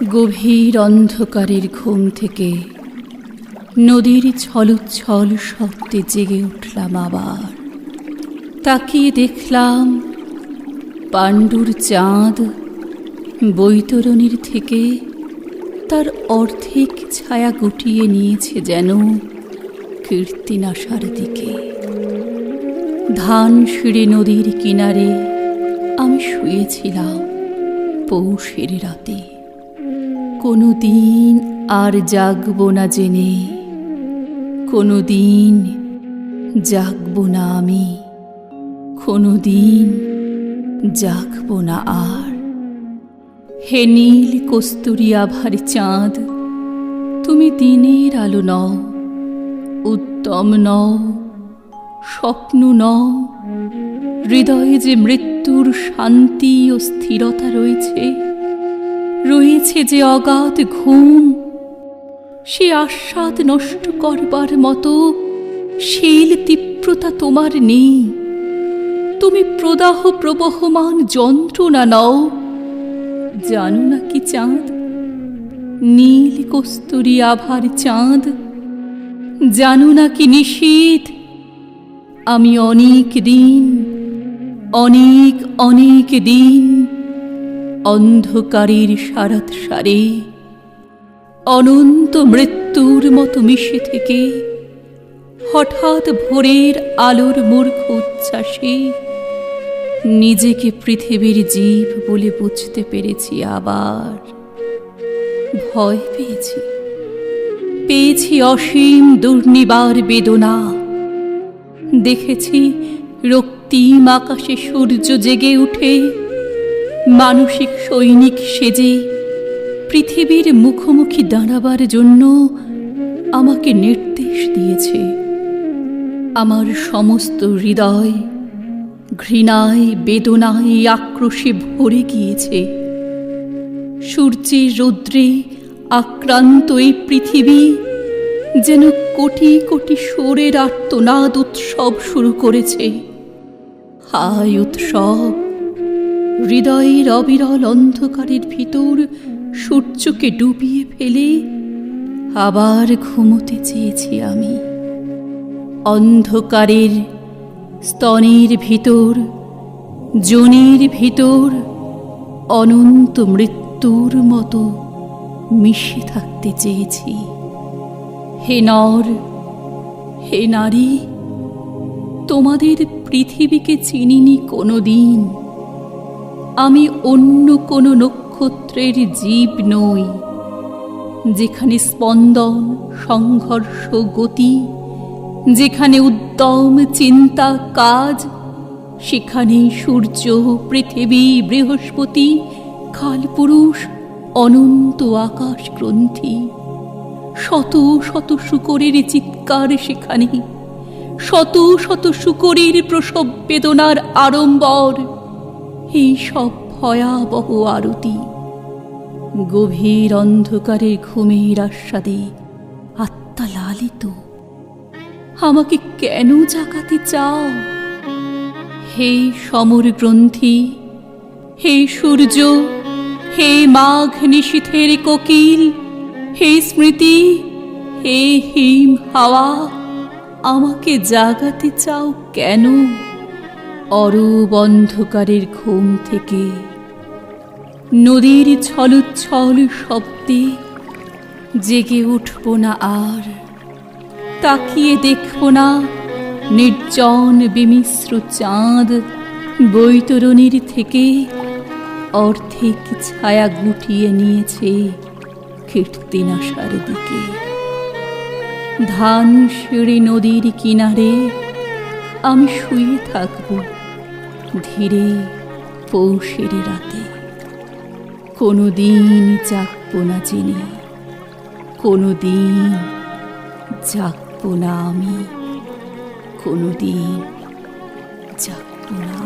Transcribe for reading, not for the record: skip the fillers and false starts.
গভীর অন্ধকারের ঘুম থেকে নদীর ছলোচ্ছল শব্দে জেগে উঠলাম আবার। তাকিয়ে দেখলাম পাণ্ডুর চাঁদ বৈতরণীর থেকে তার অর্ধেক ছায়া গুটিয়ে নিয়েছে যেন কীর্তিনাশার দিকে। ধানসিঁড়ি নদীর কিনারে আমি শুয়েছিলাম পৌষের রাতে। কোনো দিন আর জাগব না জেনে, কোনো দিন জাগব না আমি, কোনো দিন জাগব না আর। হে নীল কস্তুরী আভার চাঁদ, তুমি দিনের আলো নও, উত্তম নও, স্বপ্ন নও। হৃদয়ে যে মৃত্যুর শান্তি ও স্থিরতা রয়েছে, রয়েছে যে অগাধ ঘুম, সে আস্বাদ নষ্ট করবার মতো শীল তীব্রতা তোমার নেই। তুমি প্রদাহ প্রবহমান যন্ত্রণা নও। জানো না কি চাঁদ, নীল কস্তুরী আভার চাঁদ, জানো না কি নিশীথ, আমি অনেক দিন, অনেক অনেক দিন অন্ধকারের সারাত সারে অনন্ত মৃত্যুর মতো মিশে থেকে হঠাৎ ভোরের আলোর মূর্খ উচ্ছ্বাসে নিজেকে পৃথিবীর জীব বলে বুঝতে পেরেছি আবার। ভয় পেয়েছি, পেয়েছি অসীম দুর্নিবার বেদনা। দেখেছি রক্তিম আকাশে সূর্য জেগে উঠে মানসিক সৈনিক সেজে পৃথিবীর মুখোমুখি দাঁড়াবার জন্য আমাকে নির্দেশ দিয়েছে। আমার সমস্ত হৃদয় ঘৃণায়, বেদনায়, আক্রোশে ভরে গিয়েছে। সূর্যের রৌদ্রে আক্রান্ত এই পৃথিবী যেন কোটি কোটি সুরের আর্তনাদ উৎসব শুরু করেছে। হায় উৎসব! হৃদয়ের অবিরল অন্ধকারের ভিতর সূর্যকে ডুবিয়ে ফেলে আবার ঘুমোতে চেয়েছি আমি। অন্ধকারের স্তনের ভিতর, যোনির ভিতর অনন্ত মৃত্যুর মতো মিশে থাকতে চেয়েছি। হে নর, হে নারী, তোমাদের পৃথিবীকে চিনিনি কোনো দিন। আমি অন্য কোনো নক্ষত্রের জীব নই, যেখানে স্পন্দন, সংঘর্ষ, গতি, যেখানে উদ্যম, চিন্তা, কাজ, সেখানেই সূর্য, পৃথিবী, বৃহস্পতি, কালপুরুষ, অনন্ত আকাশ গ্রন্থি। শত শত শূকরের চিৎকার সেখানে, শত শত শূকরের প্রসব বেদনার আড়ম্বর। এই সব ভয়াবহ আরতি। গভীর অন্ধকারের ঘুমের আস্বাদে আত্মা লালিত। আমাকে কেন জাগাতে চাও? হে সমর গ্রন্থি, হে সূর্য, হে মাঘ নিশীথের কোকিল, হে স্মৃতি, হে হিম হাওয়া, আমাকে জাগাতে চাও কেন? অরূপ অন্ধকারের ঘুম থেকে নদীর ছলোচ্ছল শব্দে জেগে উঠব না আর। তাকিয়ে দেখব না নির্জন বিমিশ্র চাঁদ বৈতরণীর থেকে অর্ধেক ছায়া গুটিয়ে নিয়েছে কীর্তিনাশার দিকে। ধানসিঁড়ি নদীর কিনারে আমি শুয়ে থাকব ধীরে পৌষের রাতে। কোনো দিন জাগব না জেনে, কোনো দিন জাগব না আমি, কোনো দিন জাগব না।